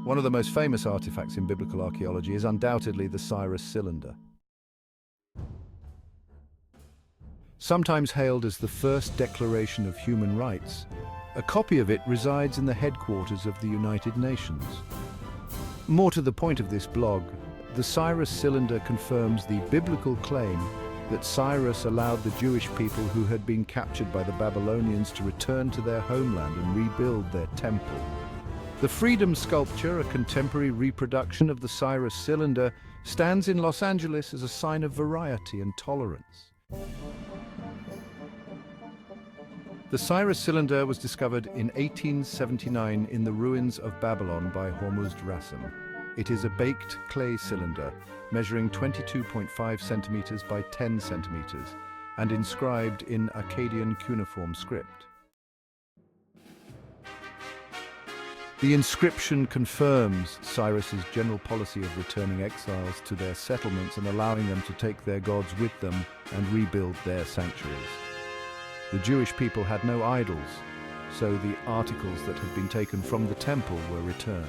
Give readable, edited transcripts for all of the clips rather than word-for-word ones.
One of the most famous artifacts in biblical archaeology is undoubtedly the Cyrus Cylinder. Sometimes hailed as the first declaration of human rights, a copy of it resides in the headquarters of the United Nations. More to the point of this blog, the Cyrus Cylinder confirms the biblical claim that Cyrus allowed the Jewish people who had been captured by the Babylonians to return to their homeland and rebuild their temple. The Freedom Sculpture, a contemporary reproduction of the Cyrus Cylinder, stands in Los Angeles as a sign of variety and tolerance. The Cyrus Cylinder was discovered in 1879 in the ruins of Babylon by Hormuzd Rassam. It is a baked clay cylinder measuring 22.5 centimeters by 10 centimeters and inscribed in Akkadian cuneiform script. The inscription confirms Cyrus's general policy of returning exiles to their settlements and allowing them to take their gods with them and rebuild their sanctuaries. The Jewish people had no idols, so the articles that had been taken from the temple were returned.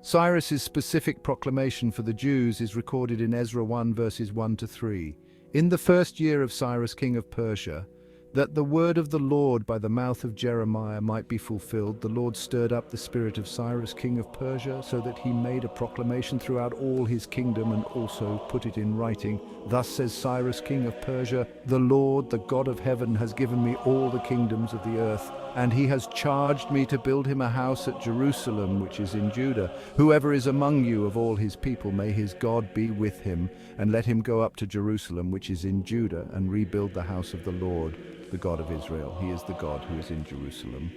Cyrus's specific proclamation for the Jews is recorded in Ezra 1 verses 1 to 3. In the first year of Cyrus king of Persia, that the word of the Lord by the mouth of Jeremiah might be fulfilled, the Lord stirred up the spirit of Cyrus king of Persia, so that he made a proclamation throughout all his kingdom and also put it in writing. Thus says Cyrus king of Persia, the Lord, the God of heaven, has given me all the kingdoms of the earth, and he has charged me to build him a house at Jerusalem, which is in Judah. Whoever is among you of all his people, may his God be with him, and let him go up to Jerusalem, which is in Judah, and rebuild the house of the Lord, the God of Israel. He is the God who is in Jerusalem.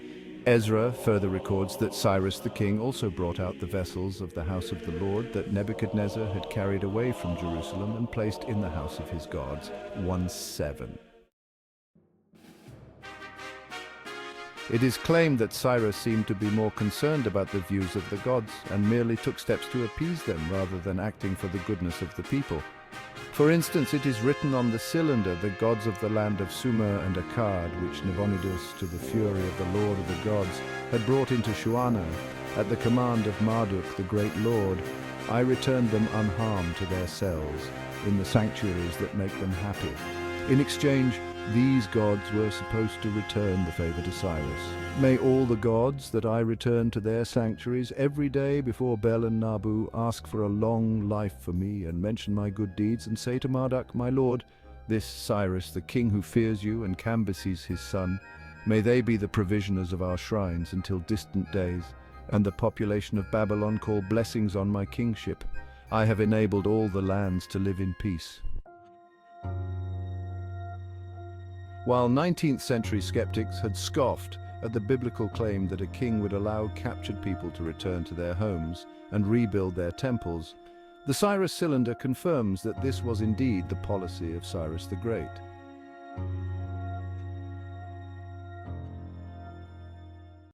Ezra further records that Cyrus the king also brought out the vessels of the house of the Lord that Nebuchadnezzar had carried away from Jerusalem and placed in the house of his gods. 1:7. It is claimed that Cyrus seemed to be more concerned about the views of the gods and merely took steps to appease them rather than acting for the goodness of the people. For instance, it is written on the cylinder, the gods of the land of Sumer and Akkad, which Nabonidus, to the fury of the Lord of the gods, had brought into Shuana, at the command of Marduk, the great Lord, I returned them unharmed to their cells, in the sanctuaries that make them happy. In exchange, these gods were supposed to return the favor to Cyrus. May all the gods that I return to their sanctuaries every day before Bel and Nabu ask for a long life for me and mention my good deeds and say to Marduk, my lord, this Cyrus, the king who fears you, and Cambyses his son, may they be the provisioners of our shrines until distant days, and the population of Babylon call blessings on my kingship. I have enabled all the lands to live in peace. While 19th century skeptics had scoffed at the biblical claim that a king would allow captured people to return to their homes and rebuild their temples, the Cyrus Cylinder confirms that this was indeed the policy of Cyrus the Great.